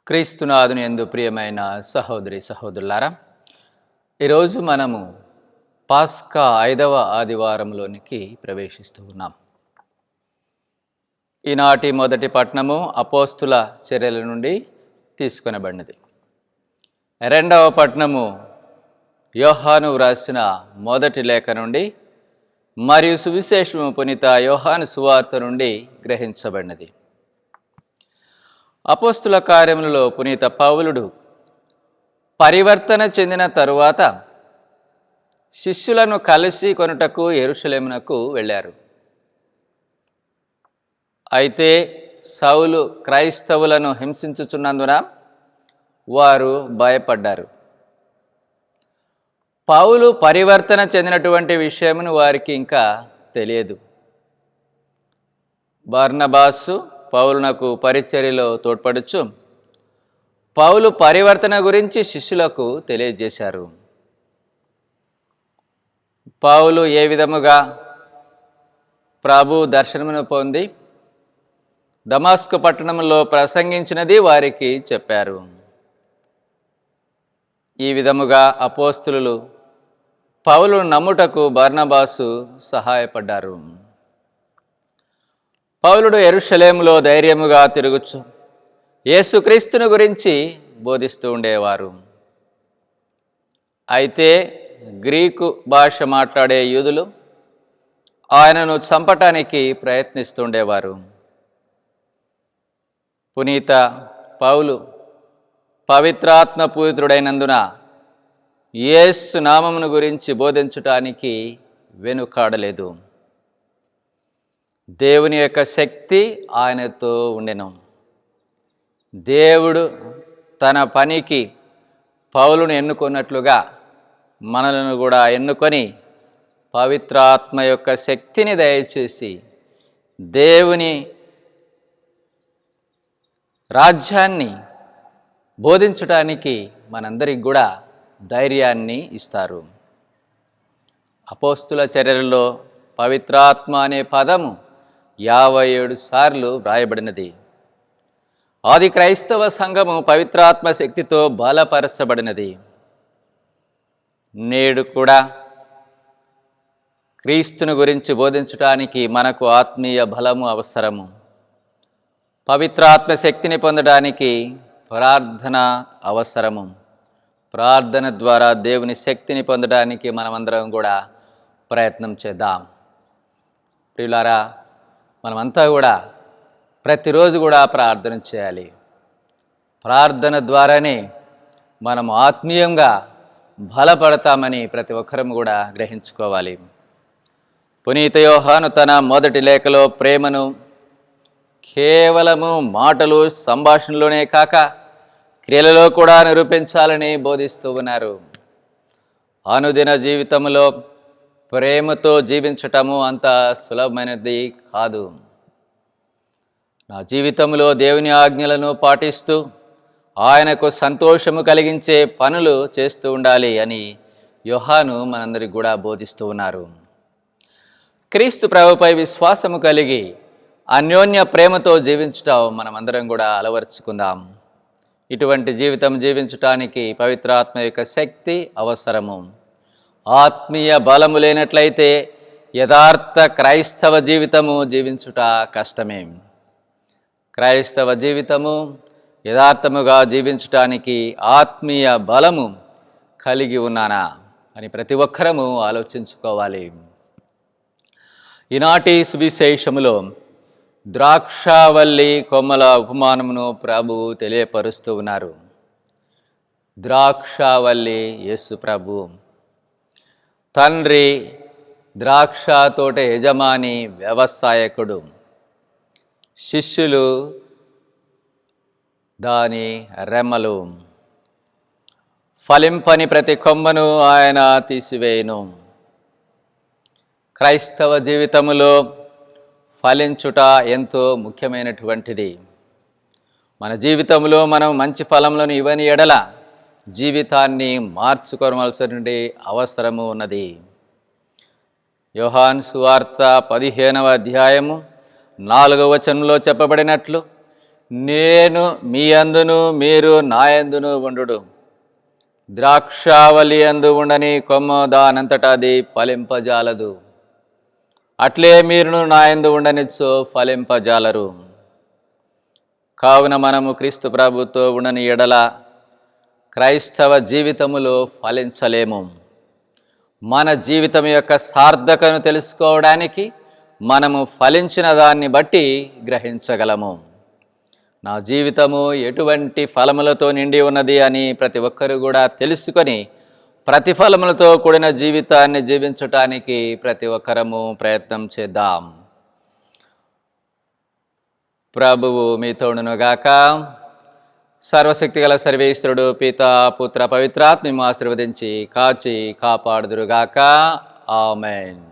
క్రీస్తునాథుని యందు ప్రియమైన సహోదరి సహోదరులారా, ఈరోజు మనము పాస్కా 5వ ఆదివారంలోనికి ప్రవేశిస్తూ ఉన్నాం. ఈనాటి మొదటి పట్టణము అపోస్తుల చర్యల నుండి తీసుకొనబడినది. రెండవ పట్టణము యోహాను వ్రాసిన మొదటి లేఖ నుండి మరియు సువిశేషము పునీత యోహాను సువార్త నుండి గ్రహించబడినది. అపోస్తుల కార్యములలో పునీత పౌలుడు పరివర్తన చెందిన తరువాత శిష్యులను కలిసి కొనుటకు యెరూషలేమునకు వెళ్ళారు. అయితే సౌలు క్రైస్తవులను హింసించుచున్నందున వారు భయపడ్డారు. పౌలు పరివర్తన చెందినటువంటి విషయమును వారికి ఇంకా తెలియదు. బర్నబాసు పౌలునకు పరిచర్యలో తోడ్పడుచు పౌలు పరివర్తన గురించి శిష్యులకు తెలియజేశారు. పౌలు ఏ విధముగా ప్రభు దర్శనమును పొంది దమస్కు పట్టణంలో ప్రసంగించినది వారికి చెప్పారు. ఈ విధముగా అపోస్తులు పౌలును నమ్ముటకు బర్నబాసు సహాయపడ్డారు. పౌలుడు యెరూషలేములో ధైర్యముగా తిరుగుచు యేసుక్రీస్తుని గురించి బోధిస్తూ ఉండేవారు. అయితే గ్రీకు భాష మాట్లాడే యూదులు ఆయనను చంపటానికి ప్రయత్నిస్తుండేవారు. పునీత పౌలు పవిత్రాత్మ పూరితుడైనందున యేసు నామమును గురించి బోధించటానికి వెనుకాడలేదు. దేవుని యొక్క శక్తి ఆయనతో ఉండెను. దేవుడు తన పనికి పౌలును ఎన్నుకున్నట్లుగా మనలను కూడా ఎన్నుకొని పవిత్రాత్మ యొక్క శక్తిని దయచేసి దేవుని రాజ్యాన్ని బోధించడానికి మనందరికి కూడా ధైర్యాన్ని ఇస్తారు. అపోస్తుల చర్యలలో పవిత్రాత్మ అనే పదము 57 సార్లు వ్రాయబడినది. ఆది క్రైస్తవ సంఘము పవిత్రాత్మ శక్తితో బలపరచబడినది. నేడు కూడా క్రీస్తుని గురించి బోధించడానికి మనకు ఆత్మీయ బలము అవసరము. పవిత్రాత్మ శక్తిని పొందడానికి ప్రార్థన అవసరము. ప్రార్థన ద్వారా దేవుని శక్తిని పొందడానికి మనమందరం కూడా ప్రయత్నం చేద్దాం. ప్రియులారా, మనమంతా కూడా ప్రతిరోజు కూడా ప్రార్థన చేయాలి. ప్రార్థన ద్వారానే మనం ఆత్మీయంగా బలపడతామని ప్రతి ఒక్కరం కూడా గ్రహించుకోవాలి. పునీత యోహాను తన మొదటి లేఖలో ప్రేమను కేవలము మాటలు సంభాషణలోనే కాక క్రియలలో కూడా నిరూపించాలని బోధిస్తూ ఉన్నారు. అనుదిన జీవితంలో ప్రేమతో జీవించటము అంత సులభమైనది కాదు. నా జీవితంలో దేవుని ఆజ్ఞలను పాటిస్తూ ఆయనకు సంతోషము కలిగించే పనులు చేస్తూ ఉండాలి అని యోహాను మనందరికి కూడా బోధిస్తూ ఉన్నారు. క్రీస్తు ప్రభుపై విశ్వాసము కలిగి అన్యోన్య ప్రేమతో జీవించటం మనమందరం కూడా అలవర్చుకుందాం. ఇటువంటి జీవితం జీవించటానికి పవిత్రాత్మ యొక్క శక్తి అవసరము. ఆత్మీయ బలము లేనట్లయితే యథార్థ క్రైస్తవ జీవితము జీవించుట కష్టమే. క్రైస్తవ జీవితము యథార్థముగా జీవించటానికి ఆత్మీయ బలము కలిగి ఉన్నానా అని ప్రతి ఒక్కరము ఆలోచించుకోవాలి. ఈనాటి సువిశేషములో ద్రాక్షావల్లి కొమ్మల ఉపమానమును ప్రభువు తెలియపరుస్తూ ఉన్నారు. ద్రాక్షావల్లి యేసు ప్రభు. తండ్రి ద్రాక్ష తోట యజమాని, వ్యవసాయకుడు. శిష్యులు దాని రెమ్మలు. ఫలింపని ప్రతి కొమ్మను ఆయన తీసివేయును. క్రైస్తవ జీవితములో ఫలించుట ఎంతో ముఖ్యమైనటువంటిది. మన జీవితంలో మనం మంచి ఫలములను ఇవ్వని ఎడల జీవితాన్ని మార్చుకోవలసిన అవసరము ఉన్నది. యోహాను సువార్త 15వ అధ్యాయము 4వ వచనంలో చెప్పబడినట్లు నేను మీ అందును మీరు నా యందును ఉండుడు. ద్రాక్షావళి యందు ఉండని కొమ్మ దానంతటా అది ఫలింపజాలదు. అట్లే మీరును నా యందు ఉండనిచ్చో ఫలింపజాలరు. కావున మనము క్రీస్తు ప్రభుతో ఉండని ఎడల క్రైస్తవ జీవితములో ఫలించలేము. మన జీవితం యొక్క సార్థకను తెలుసుకోవడానికి మనము ఫలించిన దాన్ని బట్టి గ్రహించగలము. నా జీవితము ఎటువంటి ఫలములతో నిండి ఉన్నది అని ప్రతి ఒక్కరు కూడా తెలుసుకొని ప్రతిఫలములతో కూడిన జీవితాన్ని జీవించటానికి ప్రతి ఒక్కరము ప్రయత్నం చేద్దాం. ప్రభువు మీతోడునుగాక. సర్వశక్తిగల సర్వేశ్వరుడు పితా పుత్ర పవిత్రాత్మ ఆశీర్వదించి కాచి కాపాడుదురుగాక. ఆమేన్.